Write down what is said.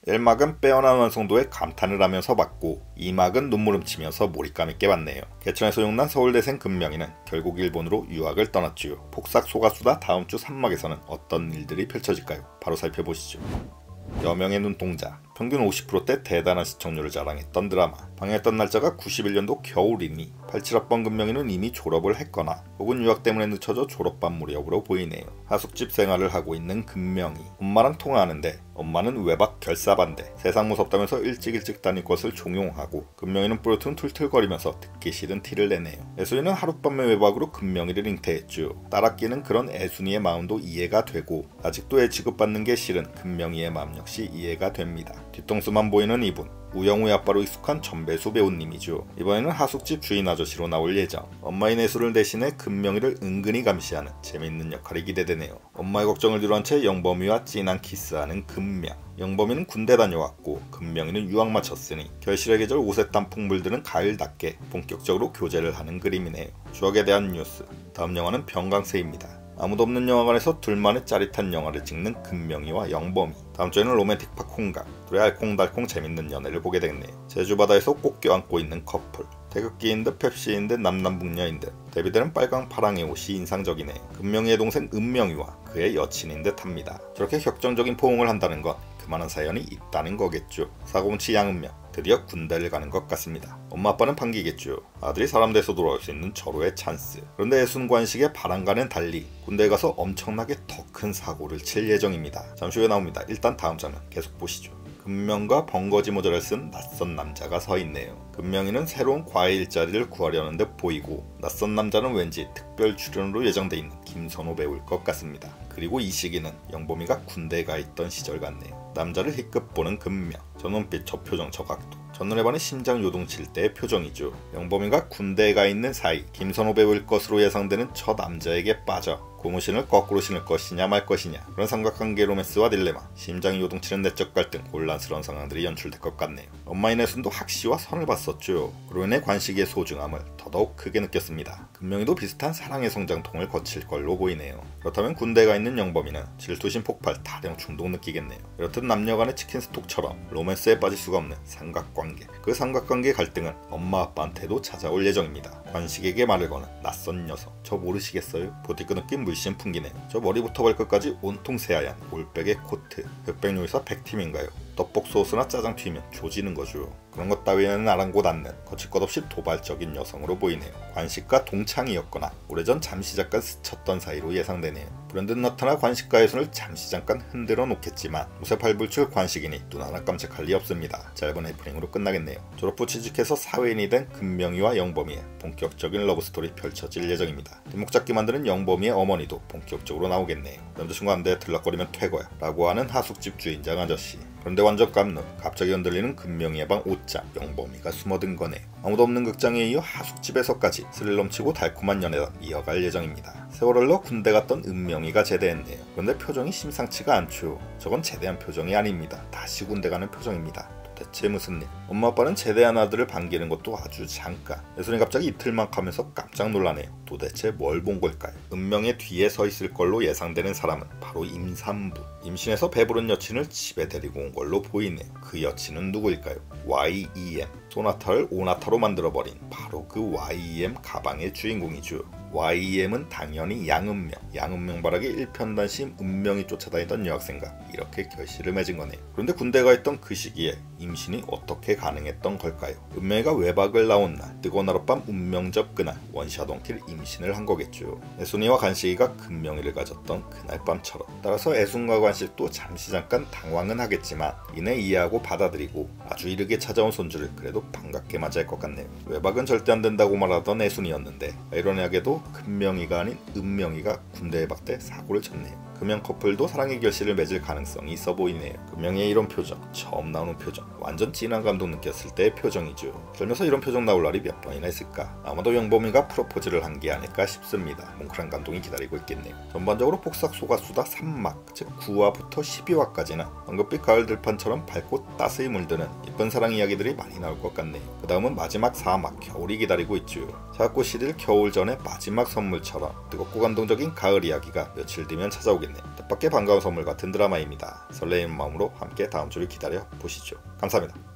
1막은 빼어난 완성도에 감탄을 하면서 봤고 2막은 눈물 훔치면서 몰입감 있게 봤네요. 개천에서 용난 서울대생 금명이는 결국 일본으로 유학을 떠났지요. 폭삭 속았수다 다음 주 3막에서는 어떤 일들이 펼쳐질까요? 바로 살펴보시죠. 여명의 눈동자. 평균 50%대 대단한 시청률을 자랑했던 드라마. 방영했던 날짜가 91년도 겨울이니 87학번 금명이는 이미 졸업을 했거나 혹은 유학 때문에 늦춰져 졸업반 무렵으로 보이네요. 하숙집 생활을 하고 있는 금명이 엄마랑 통화하는데 엄마는 외박 결사반대, 세상 무섭다면서 일찍 다닐 것을 종용하고 금명이는 뿌려튼 툴툴거리면서 듣기 싫은 티를 내네요. 애순이는 하룻밤의 외박으로 금명이를 잉태했죠. 딸아끼는 그런 애순이의 마음도 이해가 되고 아직도 애 취급받는 게 싫은 금명이의 마음 역시 이해가 됩니다. 뒤통수만 보이는 이분, 우영우의 아빠로 익숙한 전배수 배우님이죠. 이번에는 하숙집 주인 아저씨로 나올 예정. 엄마의 내수를 대신해 금명이를 은근히 감시하는 재밌는 역할이 기대되네요. 엄마의 걱정을 뒤로한 채 영범이와 진한 키스하는 금명. 영범이는 군대 다녀왔고 금명이는 유학 마쳤으니 결실의 계절 옷에 땀풍 물드는 가을답게 본격적으로 교제를 하는 그림이네요. 추억에 대한 뉴스. 다음 영화는 병강세입니다. 아무도 없는 영화관에서 둘만의 짜릿한 영화를 찍는 금명이와 영범이. 다음 주에는 로맨틱파 콩각. 둘의 알콩달콩 재밌는 연애를 보게 됐네요. 제주바다에서 꼭 껴안고 있는 커플. 태극기인 듯 펩시인 듯 남남북녀인 듯 데뷔되는 빨강 파랑의 옷이 인상적이네요. 금명이의 동생 은명이와 그의 여친인 듯 합니다. 저렇게 격정적인 포옹을 한다는 건 그만한 사연이 있다는 거겠죠. 사고뭉치 양은명. 드디어 군대를 가는 것 같습니다. 엄마 아빠는 반기겠죠. 아들이 사람 돼서 돌아올 수 있는 절호의 찬스. 그런데 애순관식의 바람과는 달리 군대에 가서 엄청나게 더 큰 사고를 칠 예정입니다. 잠시 후에 나옵니다. 일단 다음 장면 계속 보시죠. 금명과 번거지 모자를 쓴 낯선 남자가 서 있네요. 금명이는 새로운 과외 일자리를 구하려는 듯 보이고 낯선 남자는 왠지 특별 출연으로 예정돼 있는 김선호 배우일 것 같습니다. 그리고 이 시기는 영범이가 군대에 가 있던 시절 같네요. 남자를 희끗 보는 금명. 저 눈빛, 저 표정, 저 각도. 첫눈에 반해 심장 요동칠 때의 표정이죠. 영범이가 군대에 가 있는 사이 김선호 배우일 것으로 예상되는 저 남자에게 빠져 고무신을 거꾸로 신을 것이냐 말 것이냐, 그런 삼각관계 로맨스와 딜레마, 심장이 요동치는 내적 갈등, 혼란스러운 상황들이 연출될 것 같네요. 엄마의 내순도 학시와 선을 봤었죠. 그로 인해 관식의 소중함을 더더욱 크게 느꼈습니다. 금명이도 비슷한 사랑의 성장통을 거칠 걸로 보이네요. 그렇다면 군대에 가 있는 영범이는 질투심 폭발, 다량 충동 느끼겠네요. 이렇듯 남녀간의 치킨 스톡처럼 로맨스에 빠질 수가 없는 삼각관계. 그 삼각관계 갈등은 엄마 아빠한테도 찾아올 예정입니다. 관식에게 말을 거는 낯선 녀석. 저 모르시겠어요? 보티크 느낌 물씬 풍기네요. 저 머리부터 발끝까지 온통 새하얀 올백의 코트. 흑백 요리사 100팀인가요? 떡볶 소스나 짜장 튀면 조지는 거죠. 그런 것 따위에는 아랑곳 않는 거칠 것 없이 도발적인 여성으로 보이네요. 관식과 동창이었거나 오래전 잠시 잠깐 스쳤던 사이로 예상되네요. 불현듯 나타나 관식과의 손을 잠시 잠깐 흔들어 놓겠지만 무쇠팔불출 관식이니 눈 하나 깜짝할 리 없습니다. 짧은 해프닝으로 끝나겠네요. 졸업 후 취직해서 사회인이 된 금명이와 영범이의 본격적인 러브스토리 펼쳐질 예정입니다. 뒷목잡기 만드는 영범이의 어머니도 본격적으로 나오겠네요. 남자친구 안 돼, 들락거리면 퇴거야 라고 하는 하숙집 주인장 아저씨. 그런데 완전 깜놀. 갑자기 흔들리는 금명이의 방 옷장. 영범이가 숨어든 거네요. 아무도 없는 극장에 이어 하숙집에서까지 스릴 넘치고 달콤한 연애담 이어갈 예정입니다. 세월을 넣어 군대 갔던 은명이가 제대했네요. 그런데 표정이 심상치가 않죠. 저건 제대한 표정이 아닙니다. 다시 군대 가는 표정입니다. 대체 무슨 일? 엄마 아빠는 제대한 아들을 반기는 것도 아주 잠깐. 애순이 갑자기 이틀만 하면서 깜짝 놀라네요. 도대체 뭘 본 걸까요? 은명의 뒤에 서 있을 걸로 예상되는 사람은 바로 임산부. 임신해서 배부른 여친을 집에 데리고 온 걸로 보이네요. 그 여친은 누구일까요? YEM. 소나타를 오나타로 만들어버린 바로 그 YEM 가방의 주인공이죠. YEM은 당연히 양은명. 양은명 바라기 일편단심 은명이 쫓아다니던 여학생과 이렇게 결실을 맺은 거네요. 그런데 군대가 있던 그 시기에 임신이 어떻게 가능했던 걸까요? 은명이가 외박을 나온 날, 뜨거운 하룻밤 운명적 그날 원샷 원킬 임신을 한 거겠죠. 애순이와 간식이가 금명이를 가졌던 그날 밤처럼. 따라서 애순과 관식도 잠시 잠깐 당황은 하겠지만 이내 이해하고 받아들이고 아주 이르게 찾아온 손주를 그래도 반갑게 맞이할 것 같네요. 외박은 절대 안 된다고 말하던 애순이었는데 아이러니하게도 금명이가 아닌 은명이가 군대 외박 때 사고를 쳤네요. 금명 커플도 사랑의 결실을 맺을 가능성이 있어 보이네요. 금명의 이런 표정, 처음 나오는 표정, 완전 진한 감동 느꼈을 때의 표정이죠. 살면서 이런 표정 나올 날이 몇 번이나 있을까? 아마도 영범이가 프로포즈를 한 게 아닐까 싶습니다. 뭉클한 감동이 기다리고 있겠네요. 전반적으로 폭삭 속았수다 3막, 즉 9화부터 12화까지는 황금빛 가을 들판처럼 밝고 따스히 물드는 예쁜 사랑 이야기들이 많이 나올 것 같네요. 그 다음은 마지막 4막, 겨울이 기다리고 있죠. 사고 시릴 겨울 전에 마지막 선물처럼 뜨겁고 감동적인 가을 이야기가 며칠 뒤면 찾아오겠네요. 달려있네요. 뜻밖의 반가운 선물 같은 드라마입니다. 설레이는 마음으로 함께 다음 주를 기다려 보시죠. 감사합니다.